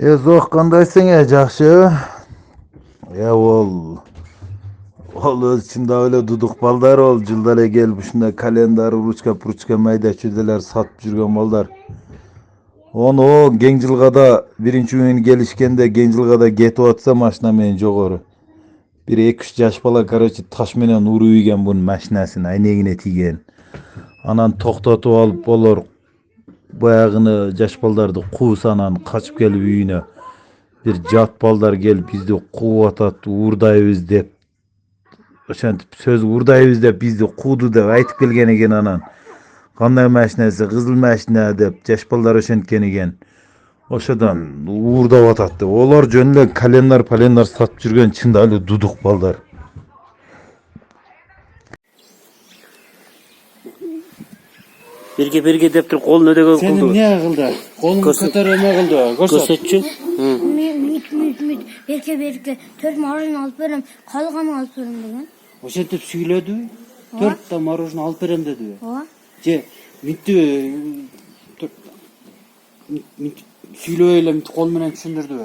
Zoq qandaysan yaxshi? Ol o'z ichida öyle duduq baldar ol. Jildara kelib shunda kalendar, ruchka mayda chüdeler satып жүрген balдар. Onu o Gençilga'da birinci gün gelişkende Gençilga'da ketip atsa maşina men jogorу. Bir 2-3 yaş bala короче taş menen urup yigen bunun maşinasını aynegine tigen. Anan toxtatып alıp bolor bayagını jaş baldardı kuusanan kaçıp gelip үйüne. Bir jat balдар gelip bizди кууп атат, уурдайбыз деп. Ошентип сөз уурдайбыз деп bizди кууду деп айтып келген экен анан. Кандай машинасы? Кызыл машина деп жаш балдар ошенткен экен. Ошодон уурдап атат деп. Олар жөн эле календар сатып жүргөн чында эле дудук балдар. Birge dep turup kolun ödege kıldı. Senin ne kıldı? Kolun kötöreme kıldı. Gösterçi. Berke tört marojna alıp berem, kalganı alıp berem degen. Oşentip süyledi. 4 ta marojna alıp berem dedi. Je, mitti süylöyle mitti kol menen düşündürdü.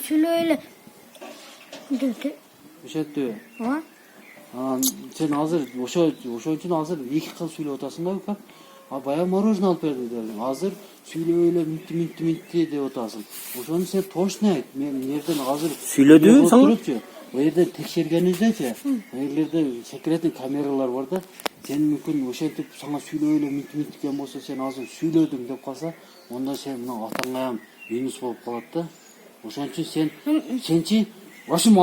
Süylöyle dedi. Oşentip. Sen hazır, oşo için hazır 2 kıl süylü otasın da bak. Baya marojna alıp berdi dedim. Hazır süylöyle mitti de otasın. Oşonu sen toşna ayt. Men nereden hazır Süyledi sana? O yerden tekşergenizdeçi. O yerlerde sekretin kameralar var da. Sen mümkün oşentip sana süylöyle mitti diyen bolsa sen hazır süylödüm dep kalsa, onda sen mına atаңayam minus bolup kalat da. Oşon için sençi başım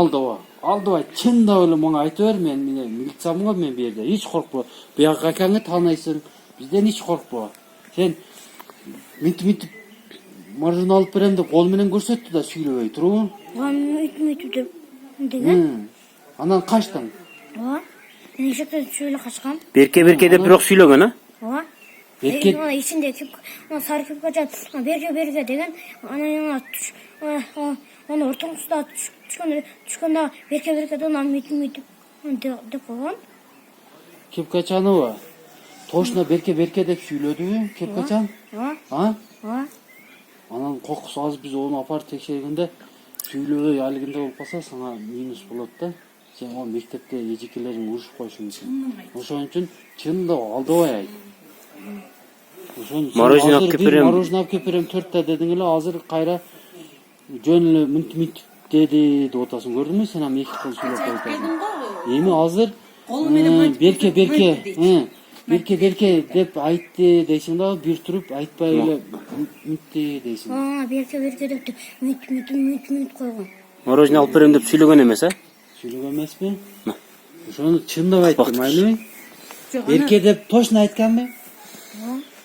Aldыбай, чын да эле мага айтып бер, мен милициямга мен бу жерде. Hiç коркпо. Буяк акаңы таанайсың. Бизден hiç коркпо. Сен мынтип маржин алып берем деп кол менен көрсөттү да сүйлөбөй турбу. Мынтип деген. Анан качтың. Нешекте сүйлө качкам. Berke деп бирок сүйлөгөн, а? Берке ичинде сары кепкача берке деген анан onu ortalıkta çıkanda berke de lan mit de koygan. Kepkачаны ба? Точно берке деп сүйлөдү Кепкачан? Анан кокусу аз биз onu апарып текшергенде сүйлөбөй алгында болуп калса сага минус болот да. Сен о мектепте эжекелериң урушуп койушуң үчүн. Ошон үчүн чында алдыбай айт. Marojna алып келип берем. Marojna алып келип берем 4 та дедиң эле, азыр кайра жөн эле мынтип деди деп атасың. Көрдүңбү сен ам 2 кыл сүйлөп коюптасың. Эми азыр берке деп айтты дейсиң да, бир туруп айтпай эле мынтти дейсиң. Берке деп мит койгон. Marojna алып берем деп сүйлөгөн эмес, а? Сүйлөгөн эмеспи? Ошону чындап айттым, айлыбы? Берке деп точно айтканбы?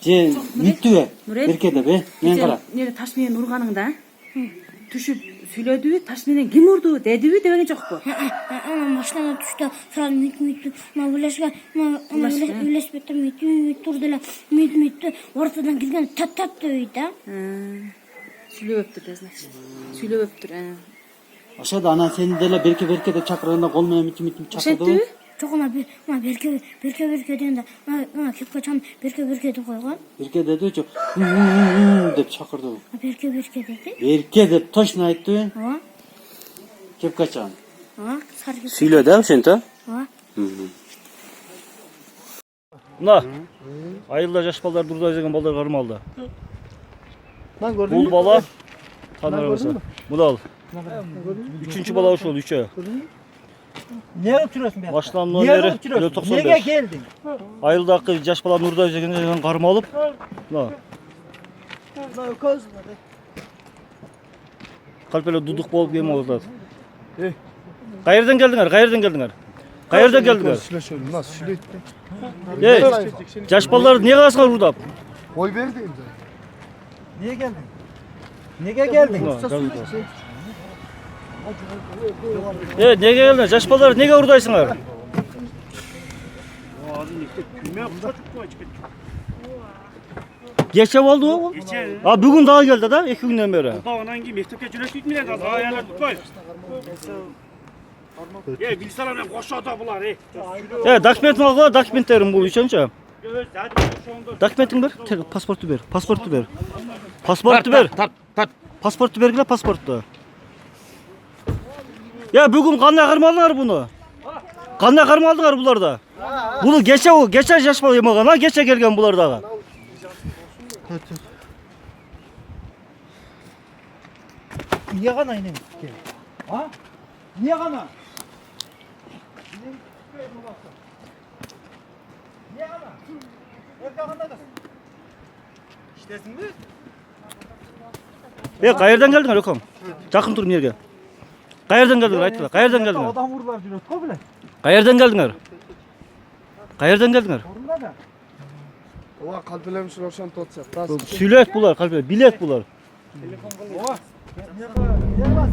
Же миттүбү? Берке деп, мен кара. Нере таш менен урганыңда? Түшүп сүйлөдүбү, таш менен ким урду дедиби деген жокпу? Машинадан түштү, сразу мит үлеспетти, мит турду эле, мит ортадан кирген тат дейт да. Сүйлөбөптүр да, значит. Сүйлөбөптүр. Ошодо анан сени деле берке деп чакырганда кол менен мит чакырдыбы? Жок, берке дегенде, Кепкачан берке деп койгон. Берке дедичи, деп чакырдыбы? Берке деди. Берке деп точно айттыбы? Кепкачан. Сүйлөдү, а ошентип, а? Мына айылда жаш балдар дурдай деген балдар кармалды. Бул бала танырбаса. Мына ал. 3-cü bala ошол 3'e. Ne oturuyorsun be? Başlan номери 95. Neye geldin? Айылдагы жаш бала Нурдай деген кармалып. Мына. Калп эле дудук болуп кем атат. Кайерден келдиңер? Жаш балдар эмне кыласыңар урдап? Oy verdi imza. Niye geldin? Neye geldin? Неге келдиңер? Жаш балдар неге урдайсыңар? Geçe oldu o? Bugün daha geldi da 2 günden beri. Ondan ki mektepke cüret mi lazım? Ayarlar tutmayın. Bilsene ne koşuyor bular. Dokumentin al, dokumentlerim bu üçüncü. Dokumentin ver, pasportu ver. Pasportu ver. Pasporttu bергile, pasporttu. Ya bugün kanday kırmadыңар bunu. Kanday kırmadыңар bularda. Bunu geçe yaşma yemağın ha, geçe gelgen bulardaga. Niye kana inem? Ha? Niye kana? Niye kana? Evde kana da. İştesin mi? Qayerdan geldingар öküm? Жақын тұрым yerге. Qayerdan geldingар ayttılar. Qayerdan geldingар? Adam vururlar diyor. Ko bile. Qayerdan geldingар? Qayerdan geldingар? Orunda da. Ova kalbilemiş Ravşan Totsak. Sület bular, kalbe, bilet bular. Ova. Niye bas?